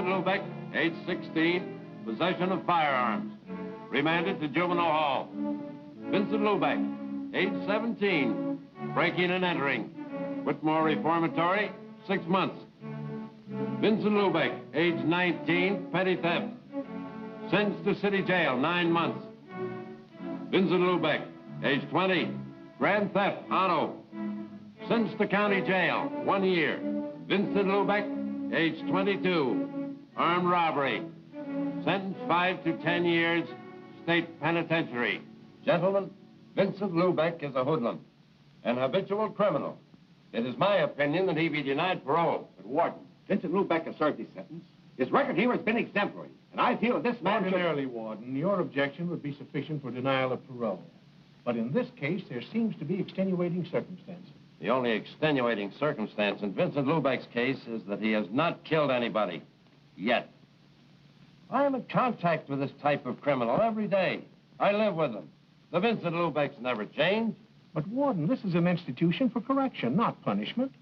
Vincent Lubeck, age 16, possession of firearms. Remanded to juvenile hall. Vincent Lubeck, age 17, breaking and entering. Whitmore Reformatory, 6 months. Vincent Lubeck, age 19, petty theft. Sentenced to city jail, 9 months. Vincent Lubeck, age 20, grand theft, auto. Sentenced to county jail, 1 year. Vincent Lubeck, age 22, armed robbery. Sentenced 5 to 10 years, state penitentiary. Gentlemen, Vincent Lubeck is a hoodlum, an habitual criminal. It is my opinion that he be denied parole. But, Warden, Vincent Lubeck has served his sentence. His record here has been exemplary, and I feel that this man Ordinarily, Warden, your objection would be sufficient for denial of parole. But in this case, there seems to be extenuating circumstances. The only extenuating circumstance in Vincent Lubeck's case is that he has not killed anybody. Yet. I am in contact with this type of criminal every day. I live with them. The Vincent Lubecks never changed. But, Warden, this is an institution for correction, not punishment.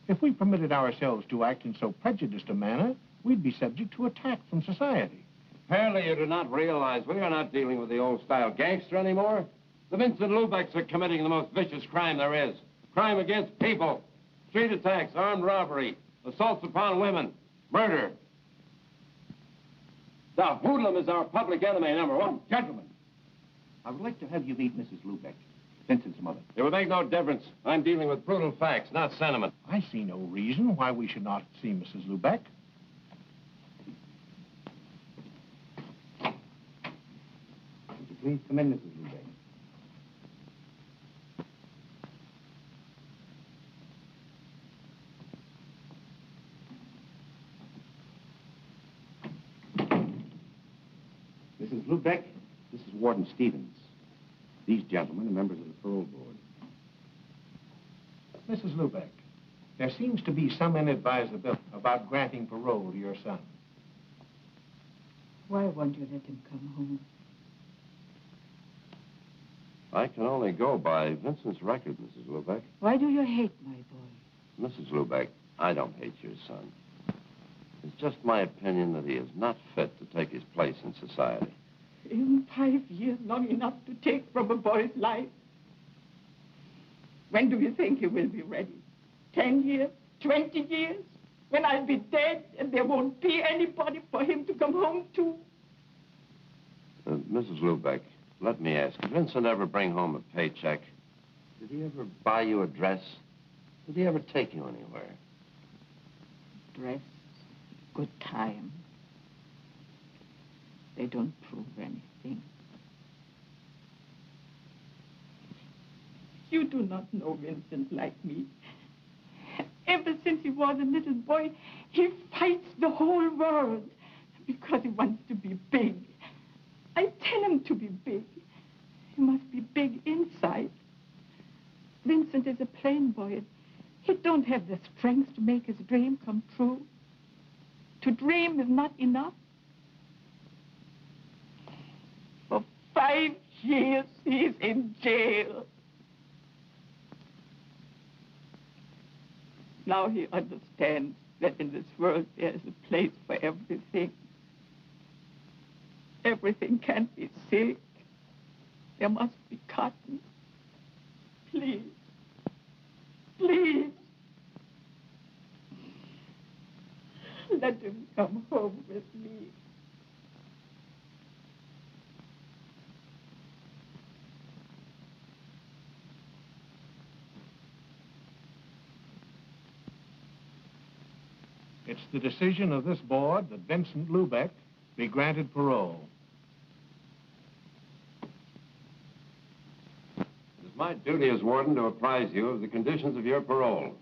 If we permitted ourselves to act in so prejudiced a manner, we'd be subject to attack from society. Apparently you do not realize we are not dealing with the old-style gangster anymore. The Vincent Lubecks are committing the most vicious crime there is. Crime against people. Street attacks, armed robbery, assaults upon women, murder. The hoodlum is our public enemy, #1. Gentlemen, I would like to have you meet Mrs. Lubeck, Vincent's mother. It would make no difference. I'm dealing with brutal facts, not sentiment. I see no reason why we should not see Mrs. Lubeck. Would you please come in, Mrs. Lubeck? Mrs. Lubeck, this is Warden Stevens. These gentlemen are members of the parole board. Mrs. Lubeck, there seems to be some inadvisability about granting parole to your son. Why won't you let him come home? I can only go by Vincent's record, Mrs. Lubeck. Why do you hate my boy? Mrs. Lubeck, I don't hate your son. It's just my opinion that he is not fit to take his place in society. In 5 years, long enough to take from a boy's life. When do you think he will be ready? 10 years? 20 years? When I'll be dead and there won't be anybody for him to come home to? Mrs. Lubeck, let me ask, did Vincent ever bring home a paycheck? Did he ever buy you a dress? Did he ever take you anywhere? Dress, good time. They don't prove anything. You do not know Vincent like me. Ever since he was a little boy, he fights the whole world because he wants to be big. I tell him to be big. He must be big inside. Vincent is a plain boy. He don't have the strength to make his dream come true. To dream is not enough. For 5 years, he's in jail. Now he understands that in this world there is a place for everything. Everything can't be silk. There must be cotton. Please. Please. Let him come home with me. It's the decision of this board that Vincent Lubeck be granted parole. It is my duty as warden to apprise you of the conditions of your parole.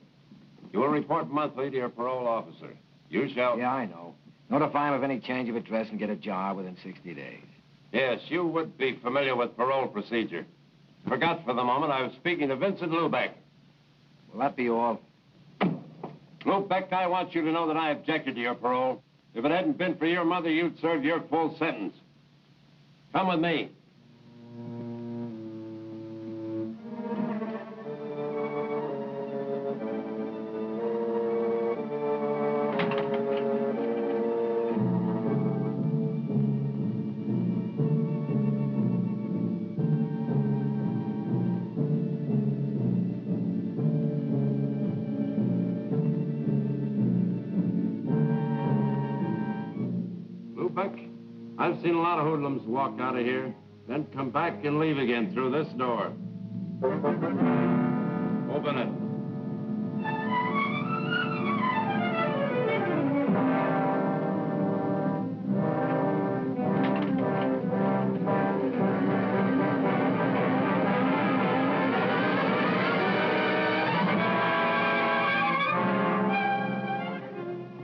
You will report monthly to your parole officer. You shall... Yeah, I know. Notify him of any change of address and get a job within 60 days. Yes, you would be familiar with parole procedure. Forgot for the moment I was speaking to Vincent Lubeck. Will that be all? Lubeck, I want you to know that I objected to your parole. If it hadn't been for your mother, you'd serve your full sentence. Come with me. Lubeck, I've seen a lot of hoodlums walk out of here, then come back and leave again through this door. Open it.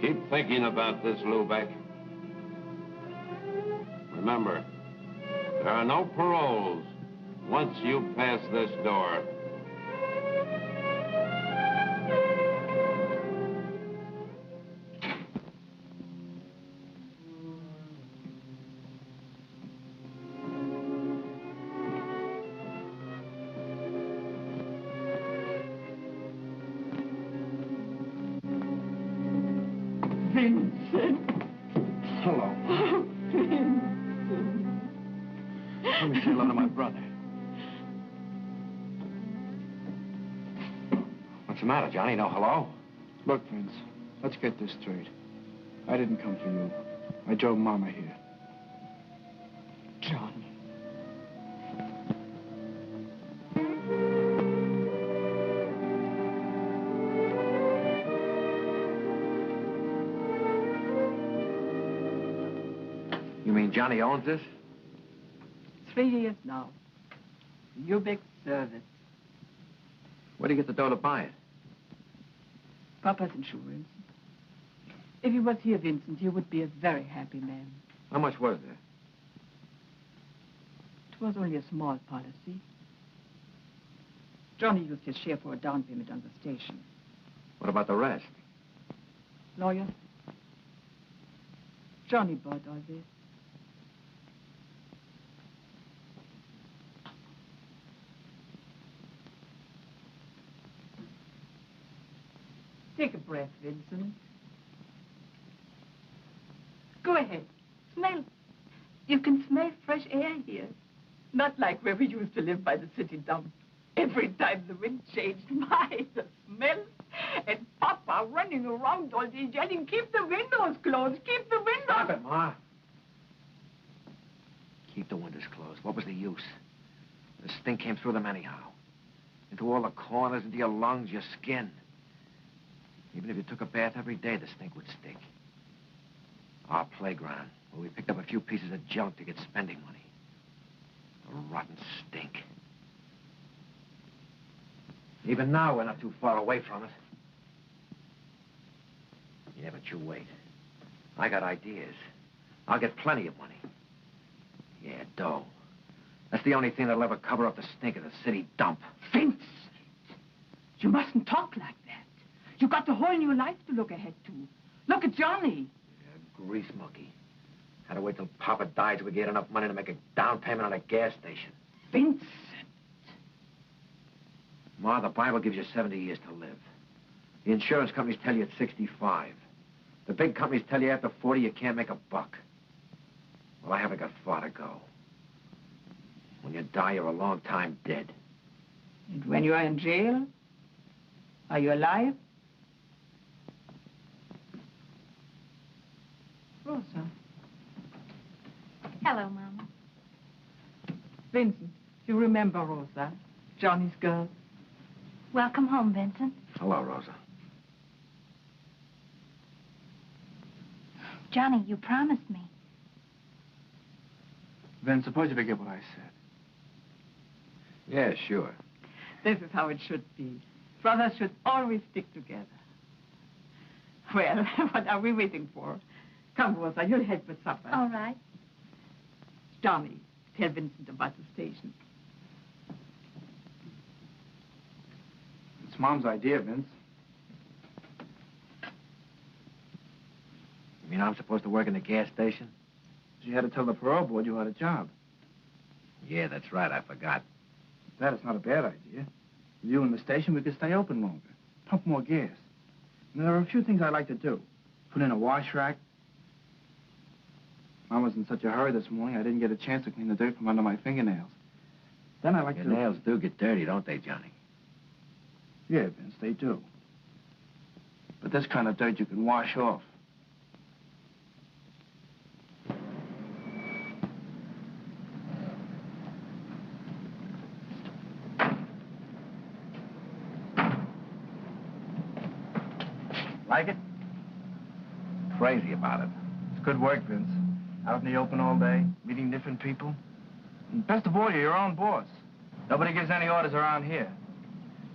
Keep thinking about this, Lubeck. Remember, there are no paroles once you pass this door. Vincent. Hello. Vincent. Let me say hello to my brother. What's the matter, Johnny? No hello? Look, Vince, let's get this straight. I didn't come for you. I drove Mama here. Johnny. You mean Johnny owns this? 3 years now. Lubeck service. Where'd he get the dough to buy it? Papa's insurance. If he was here, Vincent, you would be a very happy man. How much was there? It was only a small policy. Johnny used his share for a down payment on the station. What about the rest? Lawyer? Johnny bought all this. Take a breath, Vincent. Go ahead. Smell. You can smell fresh air here. Not like where we used to live by the city dump. Every time the wind changed, my, the smell. And Papa running around all day yelling, keep the windows closed, keep the windows... Stop it, Ma. Keep the windows closed. What was the use? The stink came through them anyhow. Into all the corners, into your lungs, your skin. Even if you took a bath every day, the stink would stick. Our playground, where we picked up a few pieces of junk to get spending money. A rotten stink. Even now, we're not too far away from it. Yeah, but you wait. I got ideas. I'll get plenty of money. Yeah, dough. That's the only thing that'll ever cover up the stink of the city dump. Vincent! You mustn't talk like that. You got the whole new life to look ahead to. Look at Johnny. Yeah, grease monkey. Had to wait till Papa died till we get enough money to make a down payment on a gas station. Vincent! Ma, the Bible gives you 70 years to live. The insurance companies tell you at 65. The big companies tell you after 40 you can't make a buck. Well, I haven't got far to go. When you die, you're a long time dead. And when you are in jail, are you alive? Rosa. Hello, Mama. Vincent, you remember Rosa, Johnny's girl? Welcome home, Vincent. Hello, Rosa. Johnny, you promised me. Vince, suppose you forget what I said. Yeah, sure. This is how it should be. Brothers should always stick together. Well, what are we waiting for? Come, Rosa, you'll help with supper. All right. Johnny, tell Vincent about the station. It's Mom's idea, Vince. You mean I'm supposed to work in the gas station? She had to tell the parole board you had a job. Yeah, that's right. I forgot. That is not a bad idea. With you in the station, we could stay open longer. Pump more gas. And there are a few things I'd like to do. Put in a wash rack. Mom was in such a hurry this morning, I didn't get a chance to clean the dirt from under my fingernails. Then I'd like Your to... nails do get dirty, don't they, Johnny? Yeah, Vince, they do. But this kind of dirt you can wash off. Like it? Crazy about it. It's good work, Vince. Out in the open all day, meeting different people. And best of all, you're your own boss. Nobody gives any orders around here.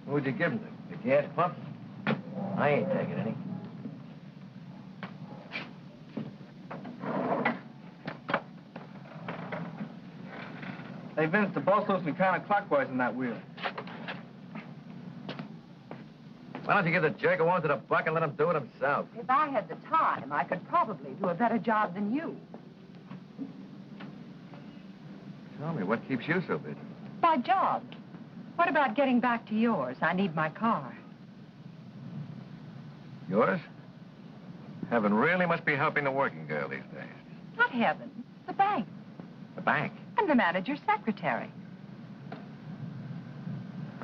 Who'd you give them to? The gas pump? I ain't taking any. Hey, Vince, the boss looks me counterclockwise in that wheel. Why don't you give the jerk who wants it a buck and let him do it himself? If I had the time, I could probably do a better job than you. Tell me, what keeps you so busy? My job. What about getting back to yours? I need my car. Yours? Heaven really must be helping the working girl these days. Not heaven, the bank. The bank? I'm the manager's secretary.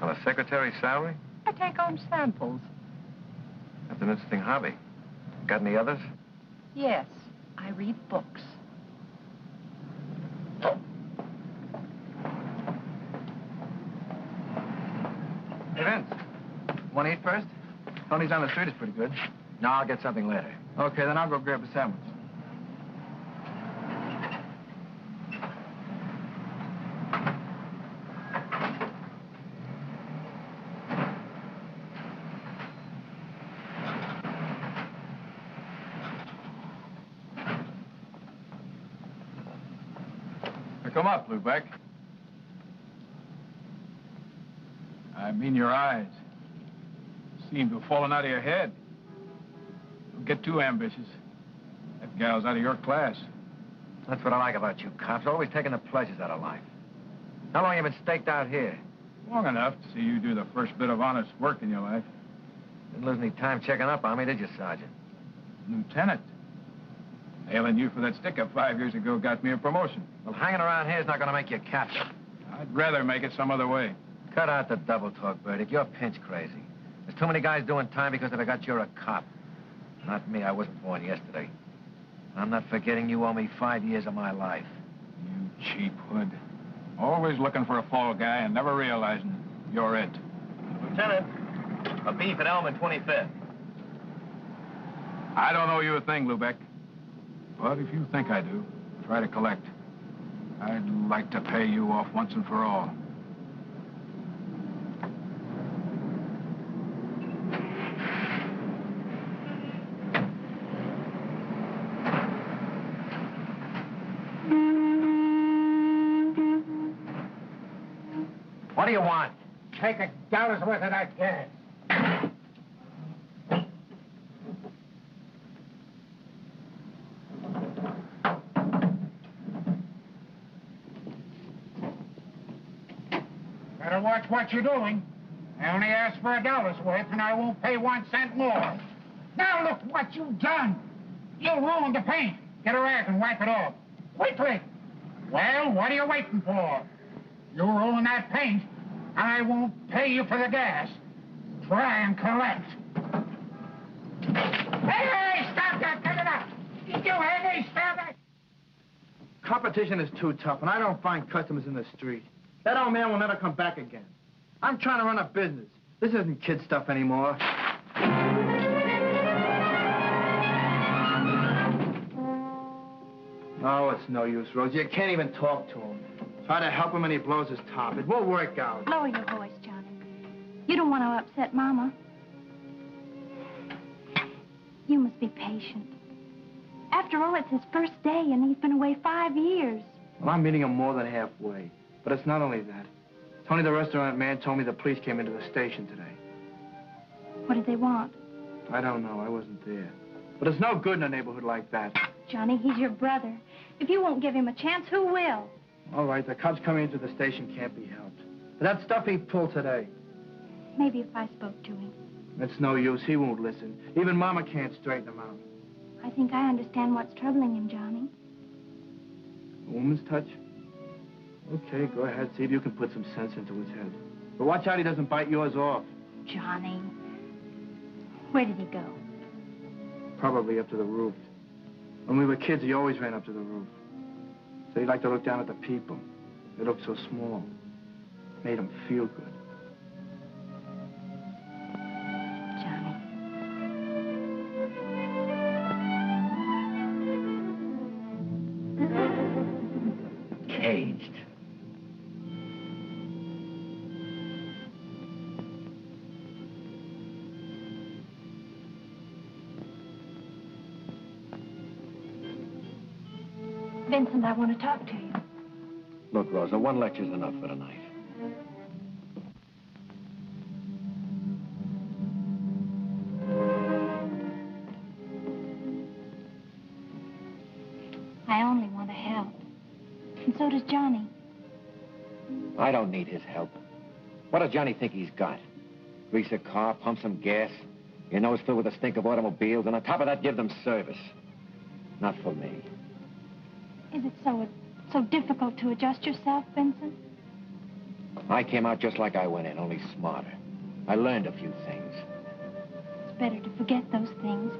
On a secretary's salary? I take home samples. That's an interesting hobby. Got any others? Yes, I read books. Hey, Vince, want to eat first? Tony's on the street is pretty good. No, I'll get something later. Okay, then I'll go grab a sandwich. Come up, Lubeck. I mean your eyes. Seem to have fallen out of your head. Don't get too ambitious. That gal's out of your class. That's what I like about you cops, always taking the pleasures out of life. How long you been staked out here? Long enough to see you do the first bit of honest work in your life. Didn't lose any time checking up on me, did you, Sergeant? Lieutenant. Nailing you for that stick-up 5 years ago got me a promotion. Well, hanging around here is not going to make you a captain. I'd rather make it some other way. Cut out the double talk, Burdick. You're pinch crazy. There's too many guys doing time because they forgot you're a cop. Not me. I wasn't born yesterday. I'm not forgetting you owe me 5 years of my life. You cheap hood. Always looking for a fall guy and never realizing you're it. Lieutenant, a beef at Elm and 25th. I don't owe you a thing, Lubeck. But if you think I do, try to collect. I'd like to pay you off once and for all. What do you want? Take $1 worth of that gas. Better watch what you're doing. I only asked for $1 worth, and I won't pay 1 cent more. Now look what you've done. You ruined the paint. Get a rag and wipe it off. Quickly. Well, what are you waiting for? You ruin that paint, and I won't pay you for the gas. Try and collect. Hey, stop that! Cut it out! You hear me? Stop it! Competition is too tough, and I don't find customers in the street. That old man will never come back again. I'm trying to run a business. This isn't kid stuff anymore. Oh, it's no use, Rose. You can't even talk to him. Try to help him and he blows his top. It won't work out. Lower your voice, Johnny. You don't want to upset Mama. You must be patient. After all, it's his first day, and he's been away 5 years. Well, I'm meeting him more than halfway. But it's not only that. Tony, the restaurant man, told me the police came into the station today. What did they want? I don't know. I wasn't there. But it's no good in a neighborhood like that. Johnny, he's your brother. If you won't give him a chance, who will? All right, the cops coming into the station can't be helped. But that stuff he pulled today, Maybe if I spoke to him. it's no use. He won't listen. Even Mama can't straighten him out. I think I understand what's troubling him, Johnny. A woman's touch? Okay, go ahead. See if you can put some sense into his head. But watch out he doesn't bite yours off. Johnny. Where did he go? Probably up to the roof. When we were kids, he always ran up to the roof. Said he liked to look down at the people. They looked so small. Made him feel good. Johnny. caged. Vincent, I want to talk to you. Look, Rosa, one lecture's enough for tonight. I only want to help. And so does Johnny. I don't need his help. What does Johnny think he's got? Grease a car, pump some gas, your nose filled with the stink of automobiles, and on top of that, give them service. Not for me. Is it so difficult to adjust yourself, Vincent? I came out just like I went in, only smarter. I learned a few things. It's better to forget those things.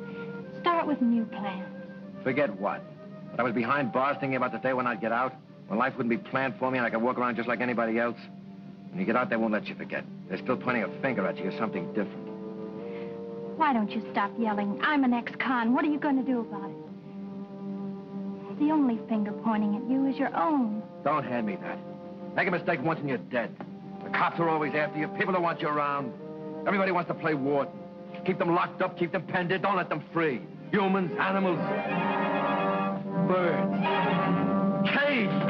Start with new plans. Forget what? That I was behind bars thinking about the day when I'd get out? When life wouldn't be planned for me and I could walk around just like anybody else? When you get out, they won't let you forget. They're still pointing a finger at you or something different. Why don't you stop yelling? I'm an ex-con. What are you going to do about it? The only finger pointing at you is your own. Don't hand me that. Make a mistake once and you're dead. The cops are always after you. People don't want you around. Everybody wants to play warden. Keep them locked up, keep them penned in. Don't let them free. Humans, animals, birds, caged.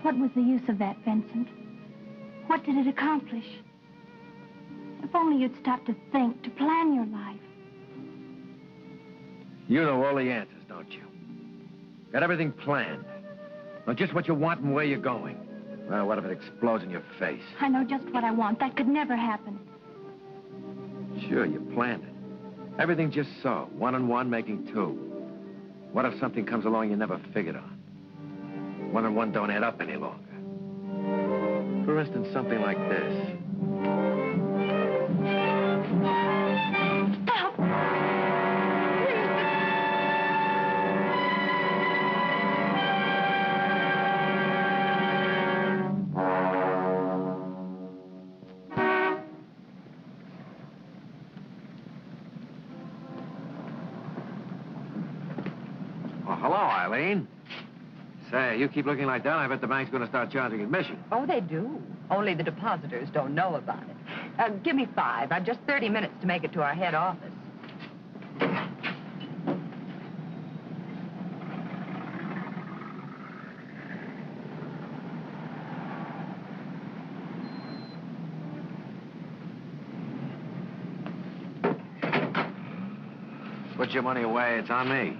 What was the use of that, Vincent? What did it accomplish? If only you'd stop to think, to plan your life. You know all the answers, don't you? Got everything planned. Know just what you want and where you're going. Well, what if it explodes in your face? I know just what I want. That could never happen. Sure, you planned it. Everything just so. 1 and 1 making 2. What if something comes along you never figured on? 1 and 1 don't add up any longer. For instance, something like this. Stop! Oh, hello, Eileen. Say, you keep looking like that, I bet the bank's going to start charging admission. Oh, they do. Only the depositors don't know about it. Give me 5. I've just 30 minutes to make it to our head office. Put your money away, it's on me.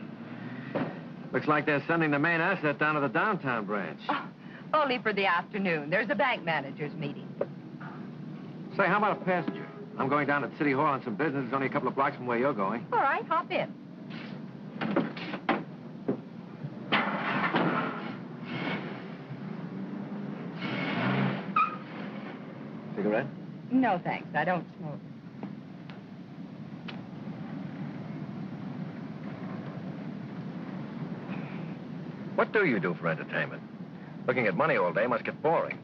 Looks like they're sending the main asset down to the downtown branch. Oh, only for the afternoon. There's a bank manager's meeting. Say, how about a passenger? I'm going down to City Hall on some business. It's only a couple of blocks from where you're going. All right, hop in. Cigarette? No, thanks. I don't smoke. What do you do for entertainment? Looking at money all day must get boring.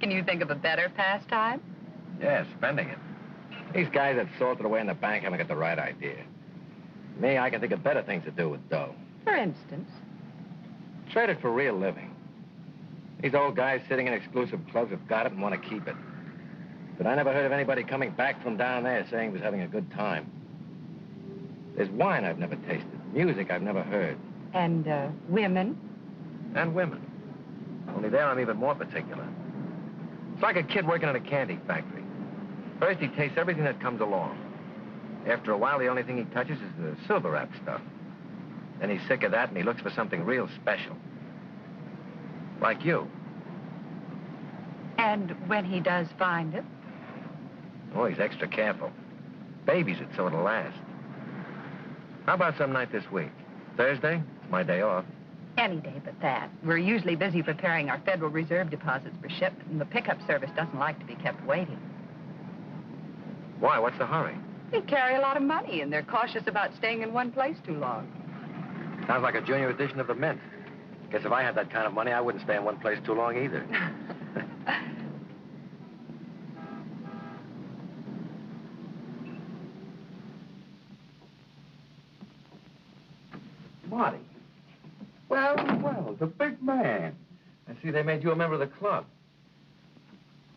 Can you think of a better pastime? Yeah, spending it. These guys that salted away in the bank haven't got the right idea. Me, I can think of better things to do with dough. For instance? Trade it for real living. These old guys sitting in exclusive clubs have got it and want to keep it. But I never heard of anybody coming back from down there saying he was having a good time. There's wine I've never tasted, music I've never heard. And, women? And women. Only there I'm even more particular. It's like a kid working in a candy factory. First he tastes everything that comes along. After a while, the only thing he touches is the silver wrap stuff. Then he's sick of that and he looks for something real special. Like you. And when he does find it? Oh, he's extra careful. Babies it so it'll last. How about some night this week? Thursday? It's my day off. Any day but that. We're usually busy preparing our Federal Reserve deposits for shipment, and the pickup service doesn't like to be kept waiting. Why? What's the hurry? They carry a lot of money, and they're cautious about staying in one place too long. Sounds like a junior edition of the Mint. Guess if I had that kind of money, I wouldn't stay in one place too long either. Marty. Well, well, the big man. I see they made you a member of the club.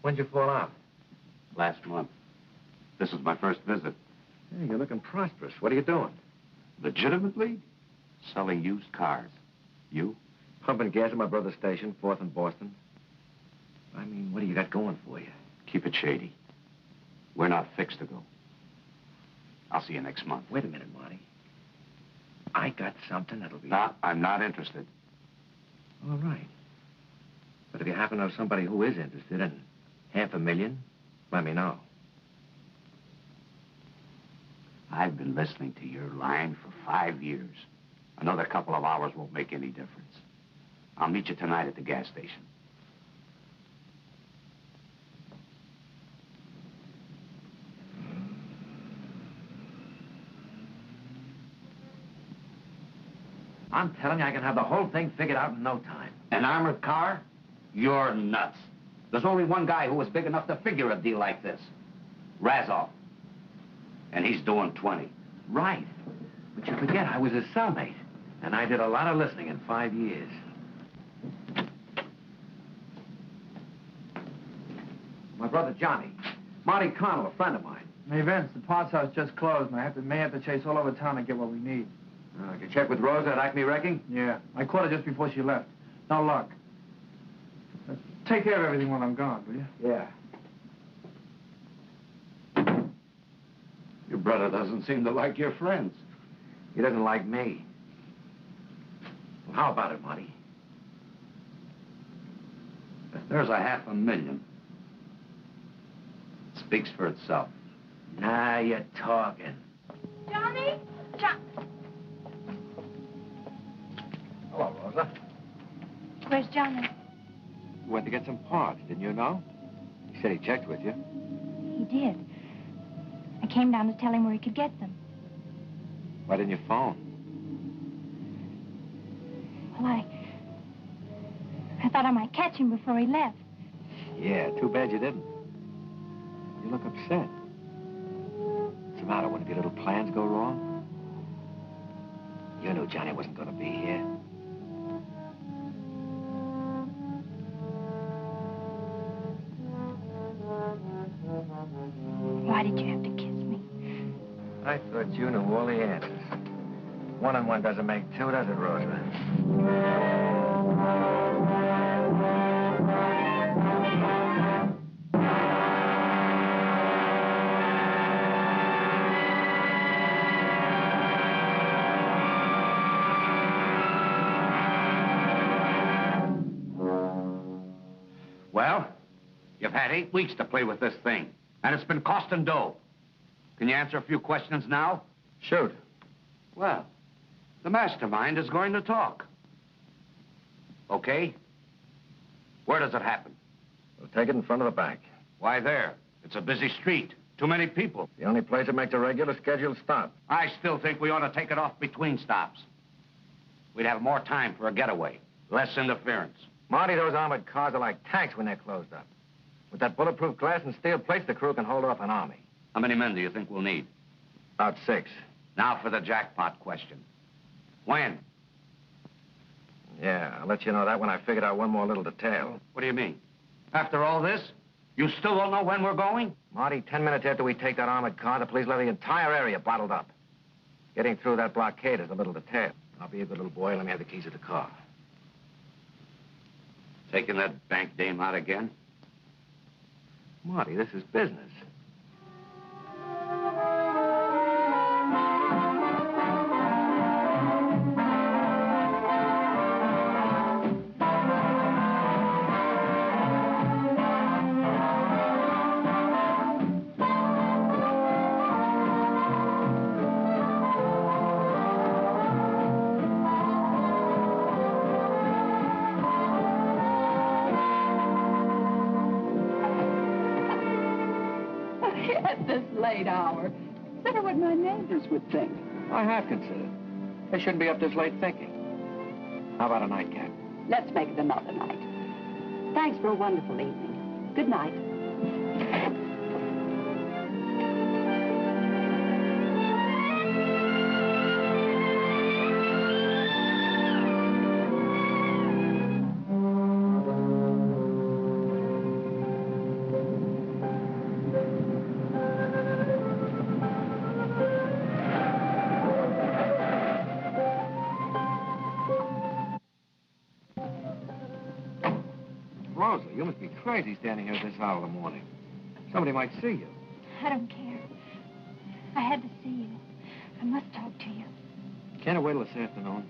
When'd you fall out? Last month. This is my first visit. Hey, you're looking prosperous. What are you doing? Legitimately? Selling used cars. You? Pumping gas at my brother's station, 4th and Boston. I mean, what do you got going for you? Keep it shady. We're not fixed to go. I'll see you next month. Wait a minute, Marty. I got something that'll be... No, I'm not interested. All right. But if you happen to know somebody who is interested in $500,000, let me know. I've been listening to your line for 5 years. Another couple of hours won't make any difference. I'll meet you tonight at the gas station. I'm telling you, I can have the whole thing figured out in no time. An armored car? You're nuts. There's only one guy who was big enough to figure a deal like this. Razov. And he's doing 20. Right. But you forget, I was his cellmate. And I did a lot of listening in 5 years. My brother Johnny. Marty Connell, a friend of mine. Hey, Vince, the parts house just closed, and I may have to chase all over town to get what we need. Did you check with Rosa at Acme Wrecking? Yeah, I caught her just before she left. No luck. Take care of everything while I'm gone, will you? Yeah. Your brother doesn't seem to like your friends. He doesn't like me. Well, how about it, Marty? If there's $500,000, it speaks for itself. Now you're talking. Johnny? Hello, Rosa. Where's Johnny? You went to get some parts, didn't you know? He said he checked with you. He did. I came down to tell him where he could get them. Why didn't you phone? Well, I thought I might catch him before he left. Yeah, too bad you didn't. You look upset. What's the matter? One of your little plans go wrong? You knew Johnny wasn't going to be here. Why did you have to kiss me? I thought you knew all the answers. 1 and 1 doesn't make 2, does it, Rosa? Well, you've had 8 weeks to play with this thing, and it's been costing dough. Can you answer a few questions now? Shoot. Well, the mastermind is going to talk. Okay? Where does it happen? We'll take it in front of the bank. Why there? It's a busy street. Too many people. The only place that makes a regular scheduled stop. I still think we ought to take it off between stops. We'd have more time for a getaway. Less interference. Marty, those armored cars are like tanks when they're closed up. With that bulletproof glass and steel plates, the crew can hold off an army. How many men do you think we'll need? About 6. Now for the jackpot question. When? Yeah, I'll let you know that when I figured out one more little detail. What do you mean? After all this, you still don't know when we're going? Marty, 10 minutes after we take that armored car, the police will have the entire area bottled up. Getting through that blockade is a little detail. I'll be a good little boy and let me have the keys of the car. Taking that bank dame out again? Marty, this is business. At this late hour. what my neighbors would think. I have considered. They shouldn't be up this late thinking. How about a nightcap? Let's make it another night. Thanks for a wonderful evening. Good night. Rosa, you must be crazy standing here at this hour of the morning. Somebody might see you. I don't care. I had to see you. I must talk to you. Can't I wait till this afternoon?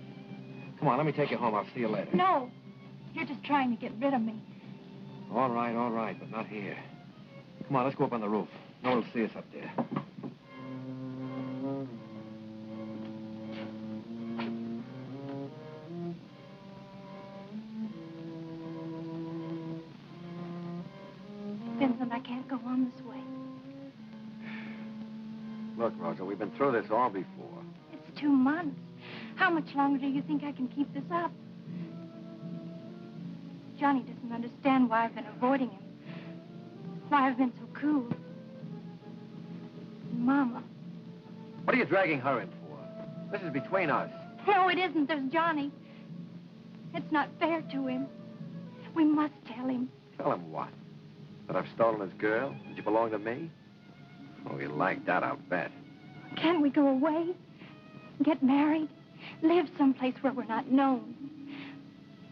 Come on, let me take you home. I'll see you later. No. You're just trying to get rid of me. All right, but not here. Come on, let's go up on the roof. No one will see us up there. Vincent, I can't go on this way. Look, Rosa, we've been through this all before. It's 2 months. How much longer do you think I can keep this up? Johnny doesn't understand why I've been avoiding him. Why I've been so cool. And Mama. What are you dragging her in for? This is between us. No, it isn't. There's Johnny. It's not fair to him. We must tell him. Tell him what? That I've stolen his girl? That you belong to me? Oh, you like that, I'll bet. Can't we go away? Get married? Live someplace where we're not known?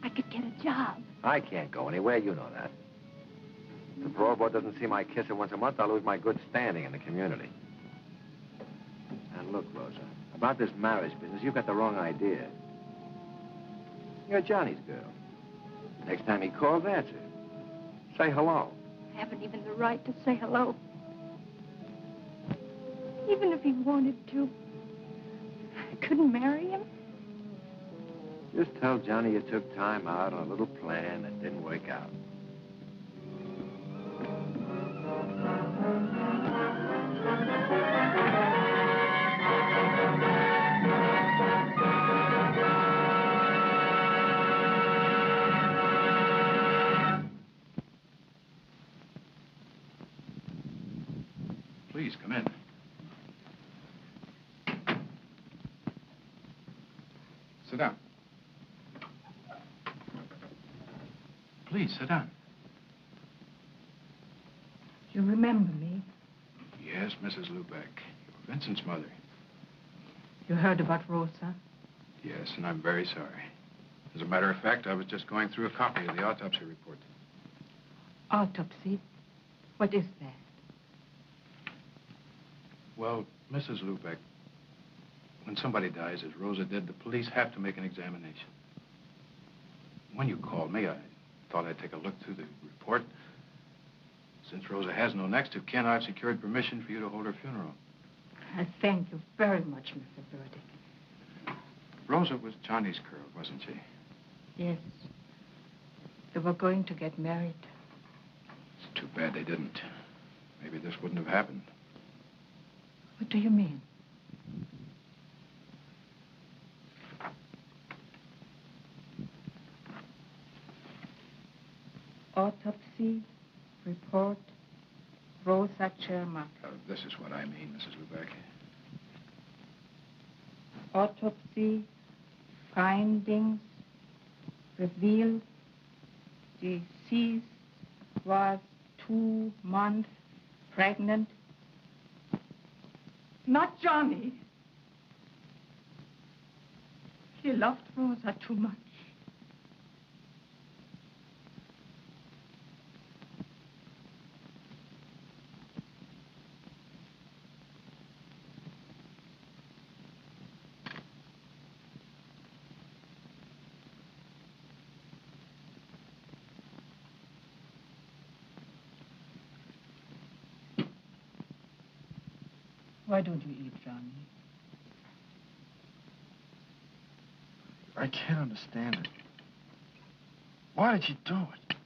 I could get a job. I can't go anywhere, you know that. If the parole board doesn't see my kisser once a month, I'll lose my good standing in the community. And look, Rosa, about this marriage business, you've got the wrong idea. You're Johnny's girl. Next time he calls, answer. Say hello. I haven't even the right to say hello. Even if he wanted to, I couldn't marry him. Just tell Johnny you took time out on a little plan that didn't work out. Please, come in. Sit down. Please, sit down. You remember me? Yes, Mrs. Lubeck. You're Vincent's mother. You heard about Rosa? Yes, and I'm very sorry. As a matter of fact, I was just going through a copy of the autopsy report. Autopsy? What is that? Well, Mrs. Lubeck, when somebody dies, as Rosa did, the police have to make an examination. When you called me, I thought I'd take a look through the report. Since Rosa has no next of kin, I've secured permission for you to hold her funeral. I thank you very much, Mr. Burdick. Rosa was Johnny's girl, wasn't she? Yes. They were going to get married. It's too bad they didn't. Maybe this wouldn't have happened. What do you mean? Autopsy report, Rosa Chermak. This is what I mean, Mrs. Lubeck. Autopsy findings revealed deceased was 2 months pregnant. Not Johnny. He loved Rosa too much. Why don't you eat, Johnny? I can't understand it. Why did she do it?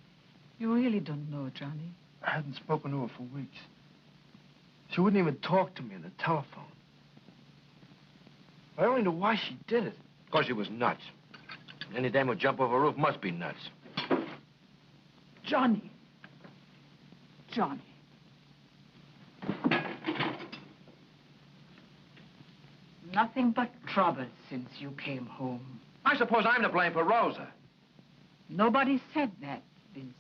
You really don't know, Johnny. I hadn't spoken to her for weeks. She wouldn't even talk to me on the telephone. I only know why she did it. Because she was nuts. Any dame who jump over a roof must be nuts. Johnny. Johnny. Nothing but trouble since you came home. I suppose I'm to blame for Rosa. Nobody said that, Vincent.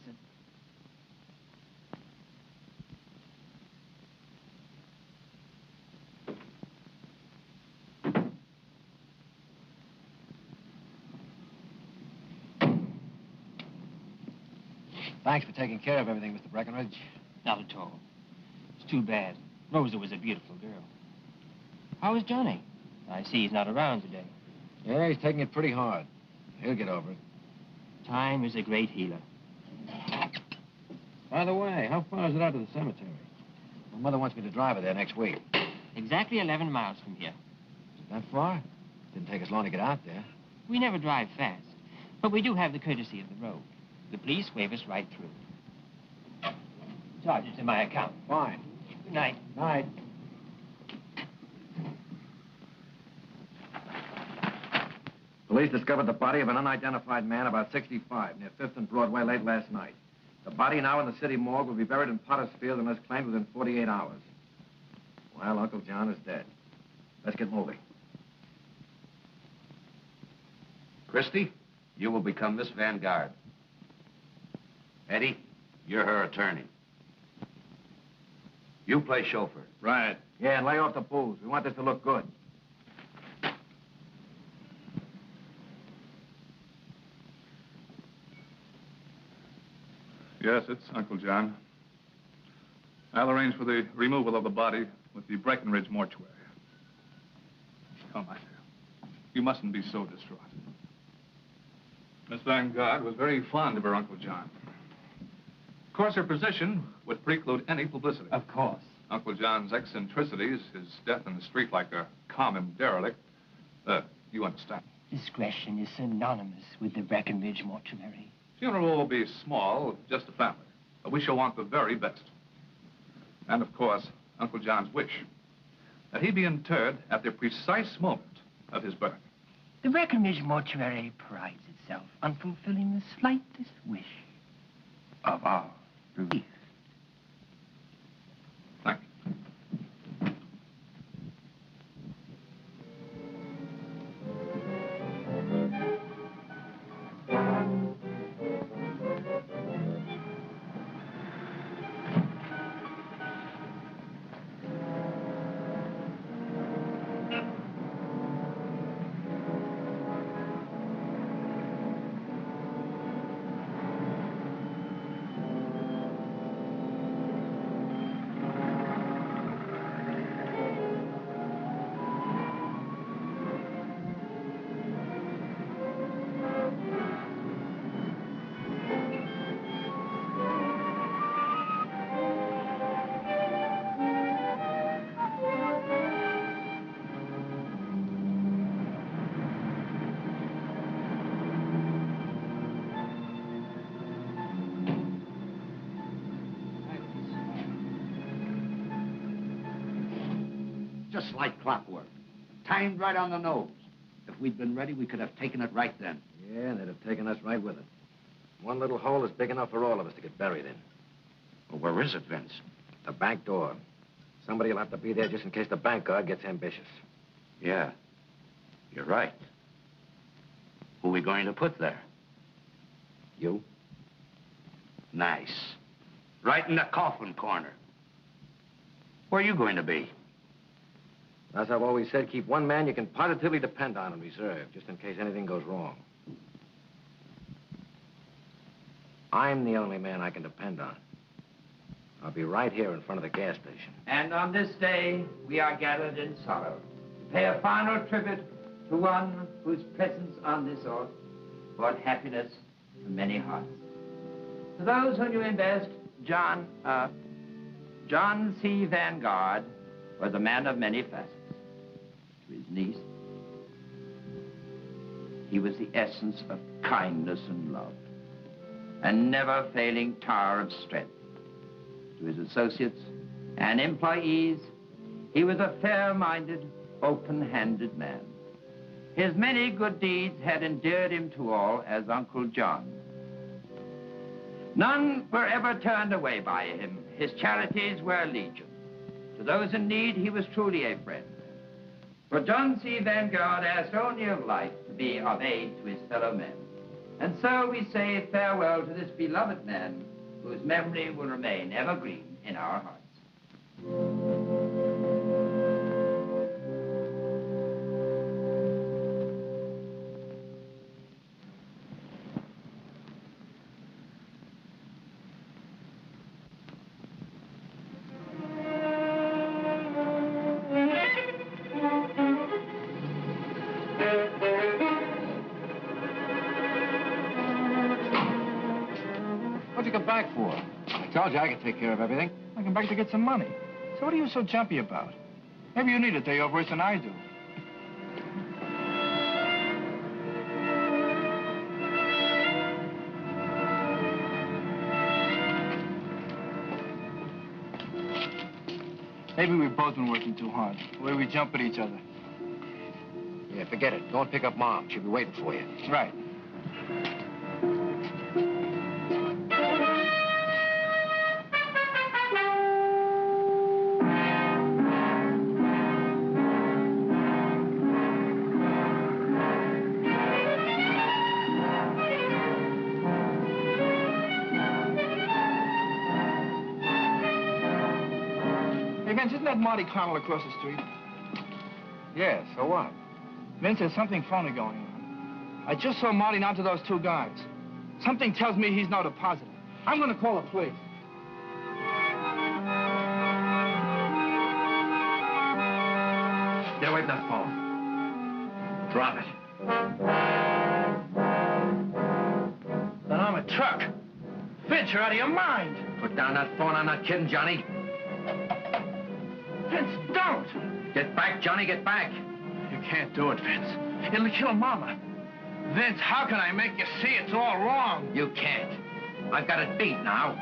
Thanks for taking care of everything, Mr. Breckenridge. Not at all. It's too bad. Rosa was a beautiful girl. How is Johnny? I see he's not around today. Yeah, he's taking it pretty hard. He'll get over it. Time is a great healer. By the way, how far is it out to the cemetery? My mother wants me to drive her there next week. Exactly 11 miles from here. Is it that far? Didn't take us long to get out there. We never drive fast, but we do have the courtesy of the road. The police wave us right through. Sergeant's in my account. Fine. Good night. Night. Police discovered the body of an unidentified man about 65 near 5th and Broadway late last night. The body now in the city morgue will be buried in Potter's Field unless claimed within 48 hours. Well, Uncle John is dead. Let's get moving. Christie, you will become Miss Vanguard. Eddie, you're her attorney. You play chauffeur. Right. Yeah, and lay off the booze. We want this to look good. Yes, it's Uncle John. I'll arrange for the removal of the body with the Breckenridge mortuary. Oh, my dear. You mustn't be so distraught. Miss Vanguard was very fond of her Uncle John. Of course, her position would preclude any publicity. Of course. Uncle John's eccentricities, his death in the street like a common derelict, you understand. Discretion is synonymous with the Breckenridge mortuary. Funeral will be small, just a family. But we shall want the very best. And, of course, Uncle John's wish that he be interred at the precise moment of his birth. The Breckenridge mortuary prides itself on fulfilling the slightest wish of our relief. Thank you. Just like clockwork. Timed right on the nose. If we'd been ready, we could have taken it right then. Yeah, and they'd have taken us right with it. One little hole is big enough for all of us to get buried in. Well, where is it, Vince? The back door. Somebody will have to be there just in case the bank guard gets ambitious. Yeah, you're right. Who are we going to put there? You? Nice. Right in the coffin corner. Where are you going to be? As I've always said, keep one man you can positively depend on in reserve, just in case anything goes wrong. I'm the only man I can depend on. I'll be right here in front of the gas station. And on this day, we are gathered in sorrow to pay a final tribute to one whose presence on this earth brought happiness to many hearts. To those who knew him best, John C. Vanguard was a man of many facets. To his niece, he was the essence of kindness and love, a never-failing tower of strength. To his associates and employees, he was a fair-minded, open-handed man. His many good deeds had endeared him to all as Uncle John. None were ever turned away by him. His charities were legion. To those in need, he was truly a friend. For John C. Vanguard asked only of life to be of aid to his fellow men. And so we say farewell to this beloved man, whose memory will remain evergreen in our hearts. What'd you come back for? I told you I could take care of everything. I come back to get some money. So what are you so jumpy about? Maybe you need a day off worse than I do. Maybe we've both been working too hard. The way we jump at each other. Yeah, forget it. Go and pick up Mom. She'll be waiting for you. Right. Hey, Vince, isn't that Marty Connell across the street? Yeah, so what? Vince, there's something phony going on. I just saw Marty down to those two guys. Something tells me he's not a positive. I'm gonna call the police. Get away from that phone. Drop it. Then I'm a truck. Vince, you're out of your mind. Put down that phone. I'm not kidding, Johnny. Vince, don't. Get back, Johnny, get back. You can't do it, Vince. It'll kill Mama. Vince, how can I make you see it's all wrong? You can't. I've got it beat now.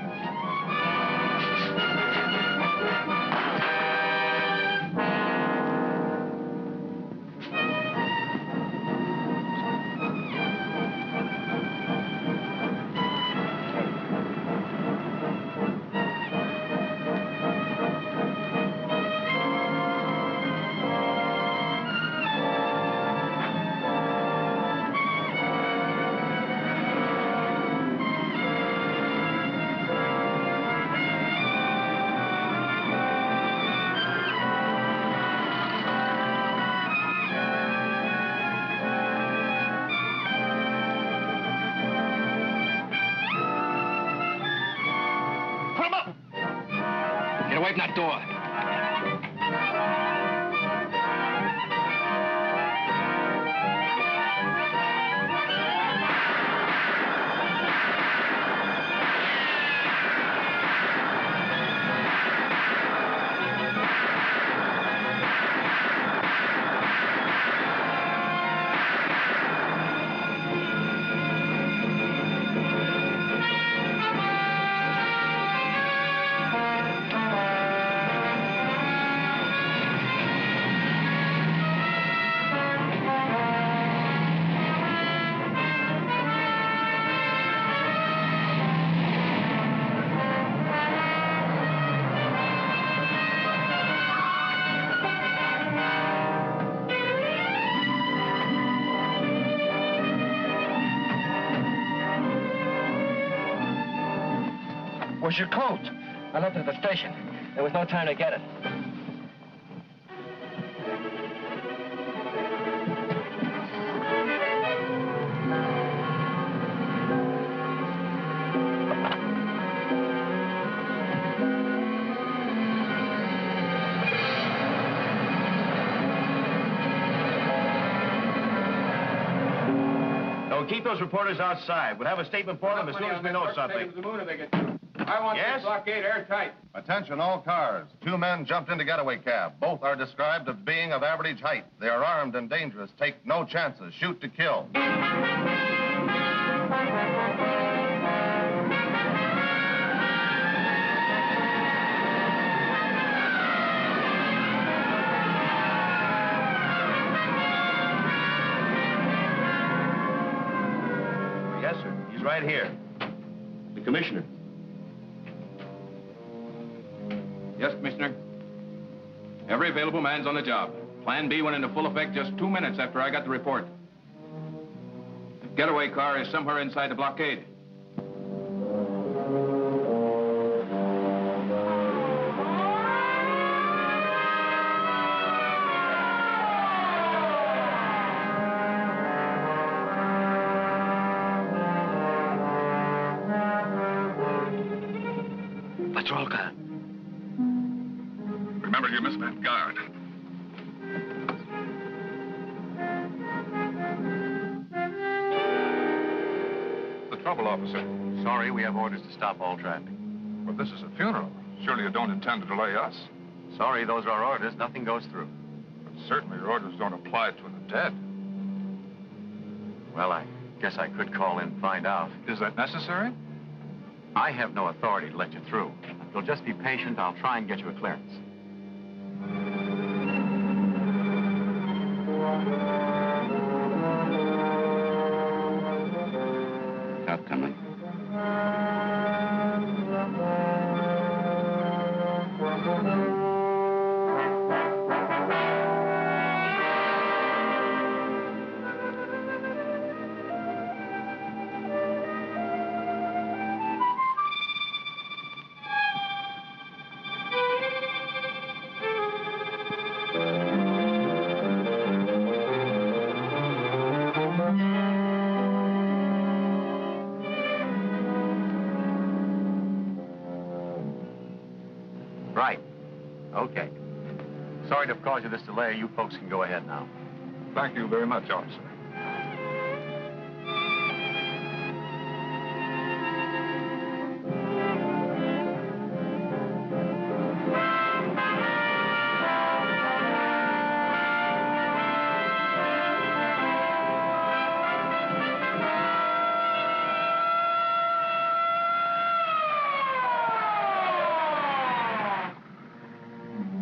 Get away from that door. Where's your coat? I left it at the station. There was no time to get it. No, keep those reporters outside. We'll have a statement for them as soon as we know something. I want Yes? this blockade airtight. Attention all cars. 2 men jumped into getaway cab. Both are described as being of average height. They are armed and dangerous. Take no chances. Shoot to kill. Yes, sir. He's right here. The commissioner. Yes, Commissioner. Every available man's on the job. Plan B went into full effect just 2 minutes after I got the report. The getaway car is somewhere inside the blockade. Patrol car. Remember, you missed that guard. The trouble, officer? Sorry, we have orders to stop all traffic. But this is a funeral. Surely you don't intend to delay us. Sorry, those are our orders. Nothing goes through. But certainly your orders don't apply to the dead. Well, I guess I could call in and find out. Is that necessary? I have no authority to let you through. If you'll just be patient, I'll try and get you a clearance. Not coming. Right. Okay. Sorry to have caused you this delay. You folks can go ahead now. Thank you very much, officer.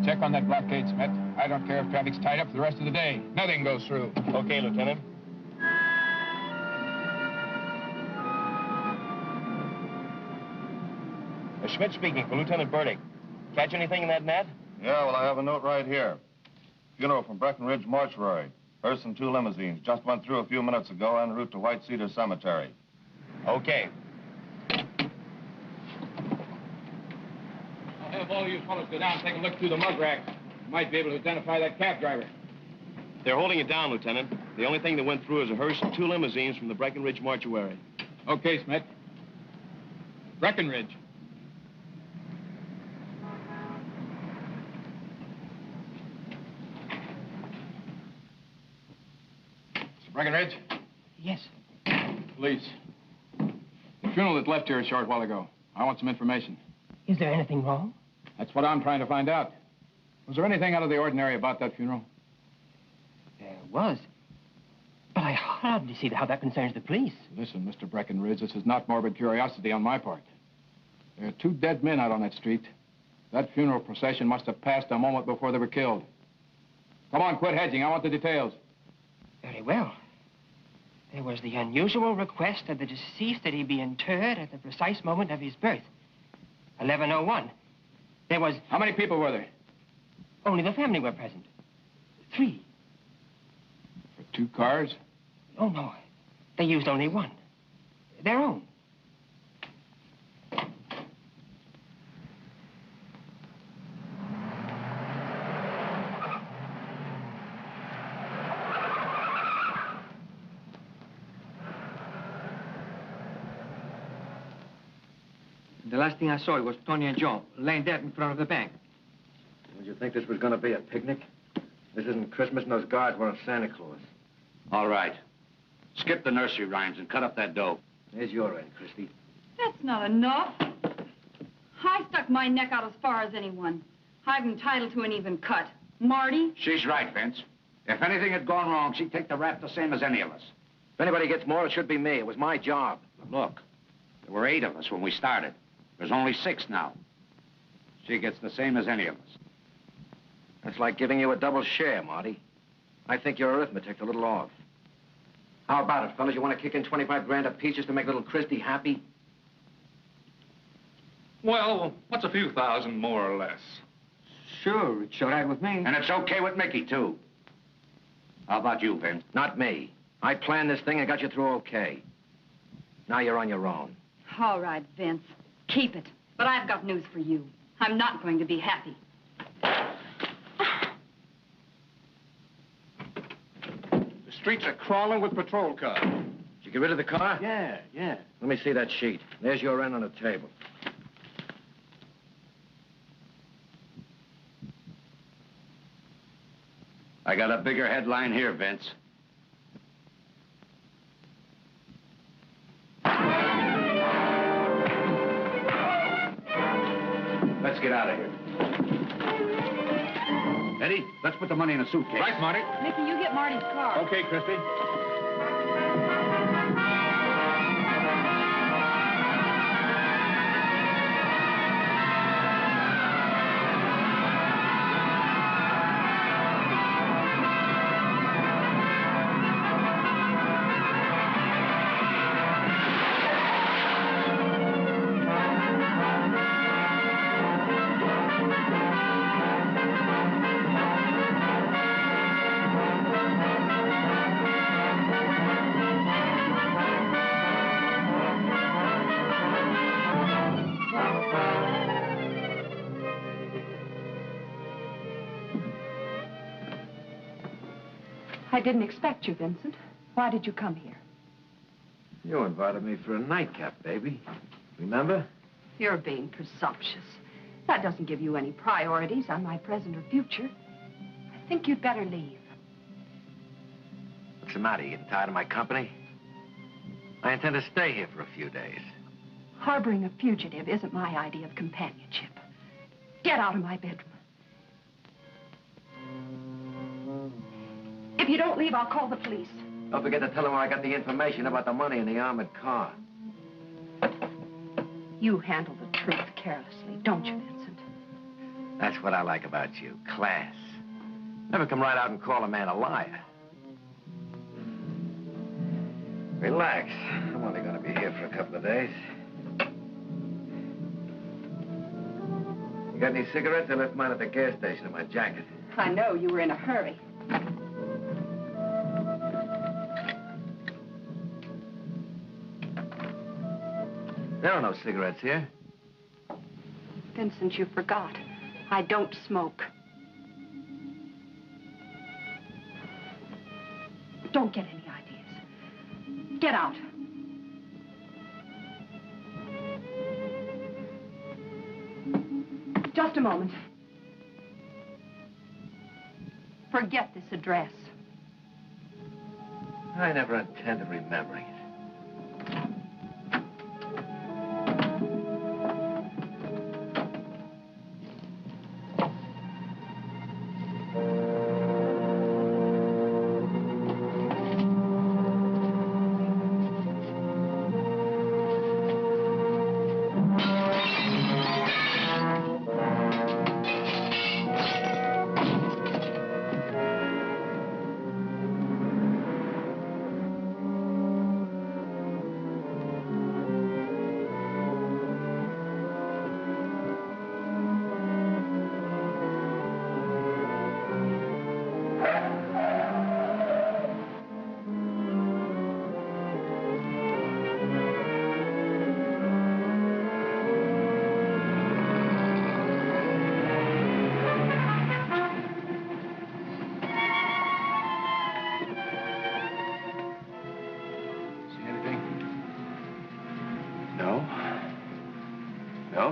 Check on that blockade, Smith. I don't care if traffic's tied up for the rest of the day. Nothing goes through. Okay, Lieutenant. Schmidt speaking for Lieutenant Burdick. Catch anything in that net? Yeah, well, I have a note right here. Funeral from Breckenridge Mortuary. Hearse and 2 limousines. Just went through a few minutes ago en route to White Cedar Cemetery. Okay. I'll have all you fellows go down and take a look through the mug rack. You might be able to identify that cab driver. They're holding it down, Lieutenant. The only thing that went through is a hearse and 2 limousines from the Breckenridge Mortuary. Okay, Smith. Breckenridge. Mr. Breckenridge? Yes. Police. The funeral that left here a short while ago. I want some information. Is there anything wrong? That's what I'm trying to find out. Was there anything out of the ordinary about that funeral? There was. But I hardly see how that concerns the police. Listen, Mr. Breckenridge, this is not morbid curiosity on my part. There are 2 dead men out on that street. That funeral procession must have passed a moment before they were killed. Come on, quit hedging. I want the details. Very well. There was the unusual request of the deceased that he be interred at the precise moment of his birth. 11:01. There was... How many people were there? Only the family were present. 3. For 2 cars? Oh, no. They used only 1. Their own. The last thing I saw was Tony and Joe laying dead in front of the bank. Did you think this was going to be a picnic? This isn't Christmas and those guards weren't Santa Claus. All right. Skip the nursery rhymes and cut up that dough. There's your end, Christy. That's not enough. I stuck my neck out as far as anyone. I'm entitled to an even cut. Marty? She's right, Vince. If anything had gone wrong, she'd take the rap the same as any of us. If anybody gets more, it should be me. It was my job. Look, there were 8 of us when we started. There's only 6 now. She gets the same as any of us. That's like giving you a double share, Marty. I think your arithmetic's a little off. How about it, fellas? You want to kick in 25 grand apiece just to make little Christy happy? Well, what's a few thousand more or less? Sure, it's all right with me. And it's okay with Mickey, too. How about you, Vince? Not me. I planned this thing and got you through okay. Now you're on your own. All right, Vince. Keep it. But I've got news for you. I'm not going to be happy. The streets are crawling with patrol cars. Did you get rid of the car? Yeah. Let me see that sheet. There's your end on the table. I got a bigger headline here, Vince. Let's get out of here. Eddie, let's put the money in a suitcase. Right, Marty. Mickey, you get Marty's car. Okay, Christy. I didn't expect you, Vincent. Why did you come here? You invited me for a nightcap, baby. Remember? You're being presumptuous. That doesn't give you any priorities on my present or future. I think you'd better leave. What's the matter? You getting tired of my company? I intend to stay here for a few days. Harboring a fugitive isn't my idea of companionship. Get out of my bedroom. If you don't leave, I'll call the police. Don't forget to tell them where I got the information about the money in the armored car. You handle the truth carelessly, don't you, Vincent? That's what I like about you, class. Never come right out and call a man a liar. Relax. I'm only going to be here for a couple of days. You got any cigarettes? I left mine at the gas station in my jacket. I know you were in a hurry. There are no cigarettes here. Vincent, you forgot. I don't smoke. Don't get any ideas. Get out. Just a moment. Forget this address. I never intended remembering it.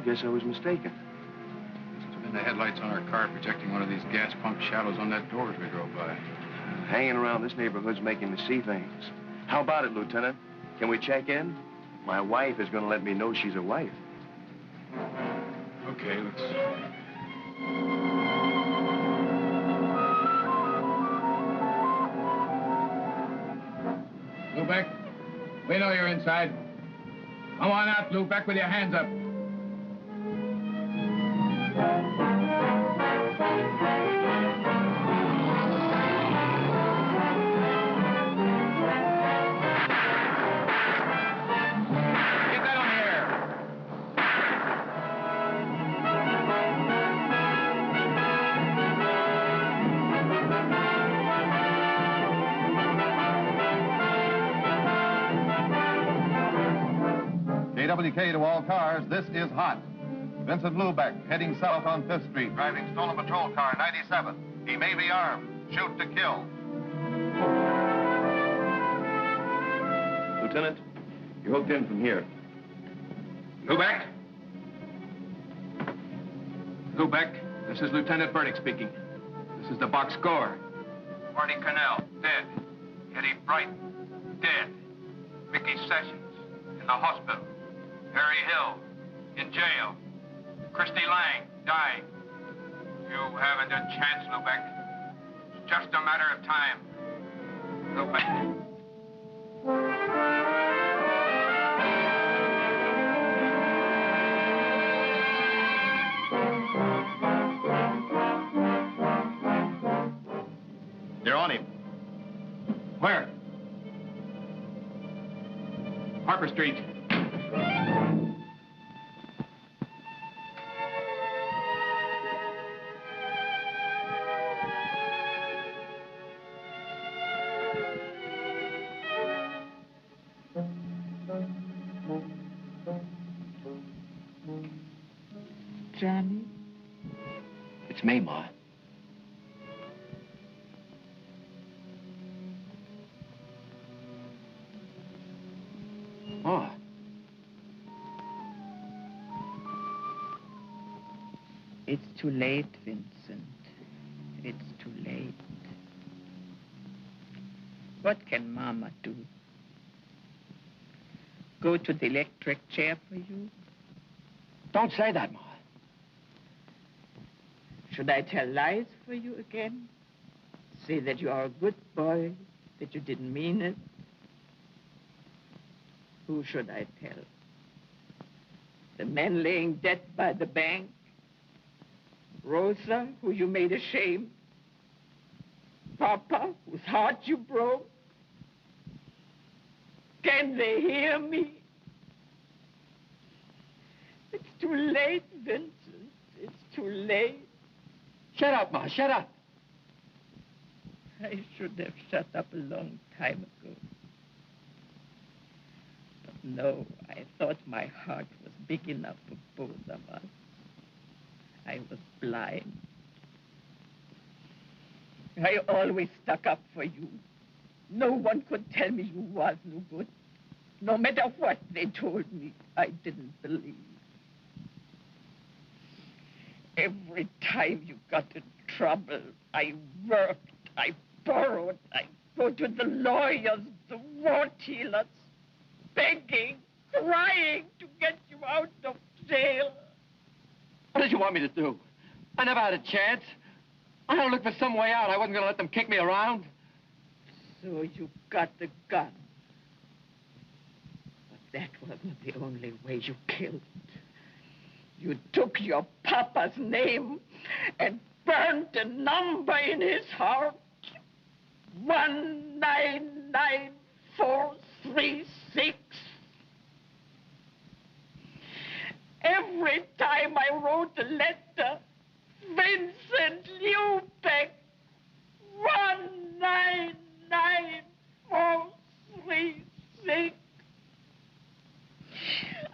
Guess I was mistaken. Must have been the headlights on our car projecting one of these gas pump shadows on that door as we drove by. Hanging around this neighborhood's making me see things. How about it, Lieutenant? Can we check in? My wife is going to let me know she's a wife. Okay, let's... Lubeck, we know you're inside. Come on out, Lubeck, with your hands up. KWK to all cars, this is hot. Vincent Lubeck, heading south on 5th Street, driving stolen patrol car 97. He may be armed. Shoot to kill. Lieutenant, you're hooked in from here. Lubeck? Lubeck, this is Lieutenant Burdick speaking. This is the box score. Marty Cannell, dead. Eddie Bright, dead. Mickey Sessions, in the hospital. Harry Hill, in jail. Christy Lang, dying. You haven't a chance, Lubeck. It's just a matter of time. Lubeck. They're on him. Where? Harper Street. Johnny? It's me, Ma. Ma. It's too late, Vincent. It's too late. What can Mama do? Go to the electric chair for you? Don't say that, Ma. Should I tell lies for you again? Say that you are a good boy, that you didn't mean it? Who should I tell? The man laying dead by the bank? Rosa, who you made ashamed? Papa, whose heart you broke? Can they hear me? It's too late, Vincent. It's too late. Shut up, Ma. Shut up. I should have shut up a long time ago. But no, I thought my heart was big enough for both of us. I was blind. I always stuck up for you. No one could tell me you was no good. No matter what they told me, I didn't believe. Every time you got in trouble, I worked, I borrowed, I go to the lawyers, the war dealers, begging, crying to get you out of jail. What did you want me to do? I never had a chance. I had to look for some way out. I wasn't going to let them kick me around. So you got the gun. But that wasn't the only way you killed. You took your papa's name and burned a number in his heart. 199436. Every time I wrote a letter, Vincent Lubeck, 199436.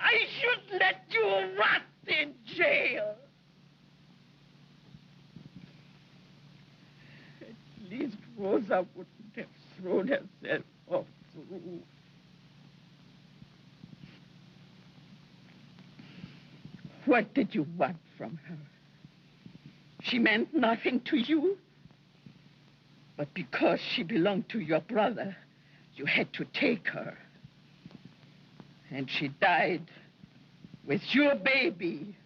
I should let you rot in jail. At least Rosa wouldn't have thrown herself off the roof. What did you want from her? She meant nothing to you. But because she belonged to your brother, you had to take her. And she died with your baby,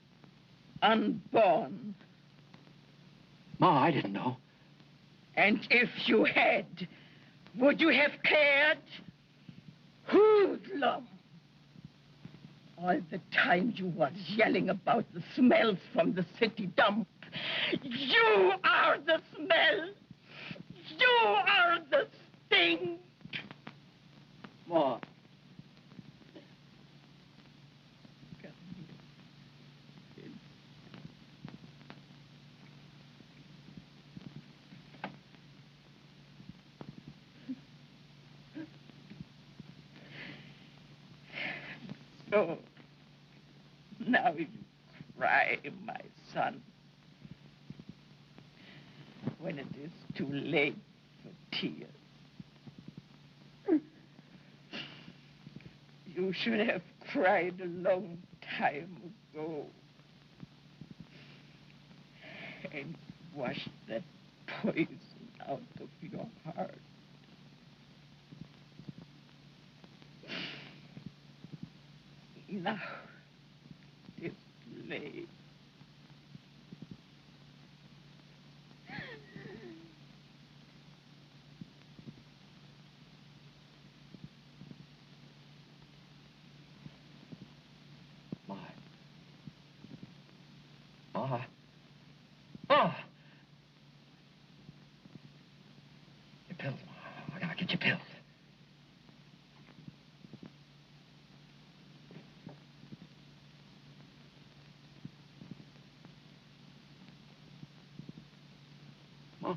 unborn. Ma, I didn't know. And if you had, would you have cared? Hoodlum! All the time you was yelling about the smells from the city dump. You are the smell. You are the stink. Ma. So, how you cry, my son. When it is too late for tears. You should have cried a long time ago. And washed that poison out of your heart. Now, it's late. Ma. Ma. Ma. Your pills, Ma. I gotta get your pills. Ma.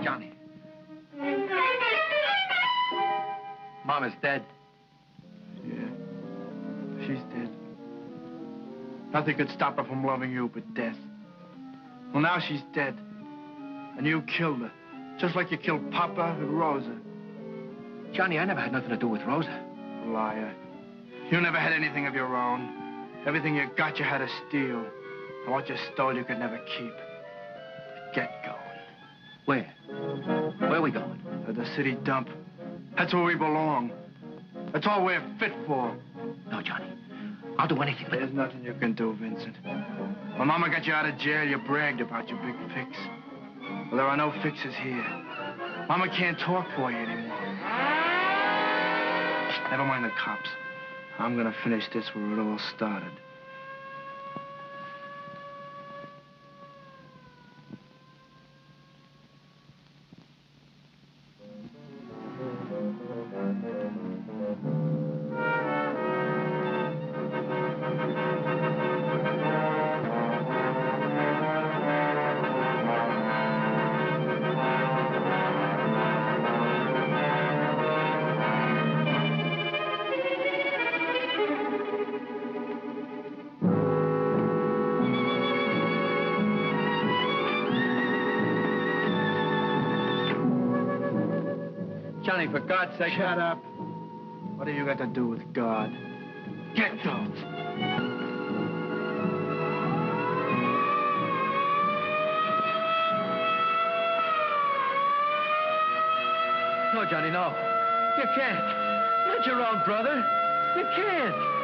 Johnny. Mama's dead. Yeah, she's dead. Nothing could stop her from loving you but death. Well, now she's dead. And you killed her. Just like you killed Papa and Rosa. Johnny, I never had nothing to do with Rosa. Liar. You never had anything of your own. Everything you got, you had to steal. And what you stole, you could never keep. Get going. Where? Where are we going? To the city dump. That's where we belong. That's all we're fit for. No, Johnny. I'll do anything. There's nothing you can do, Vincent. When Mama got you out of jail, you bragged about your big fix. Well, there are no fixes here. Mama can't talk for you anymore. Never mind the cops. I'm gonna finish this where it all started. Johnny, for God's sake... Shut up. What have you got to do with God? Get out. No, Johnny, no. You can't. Not your own brother. You can't.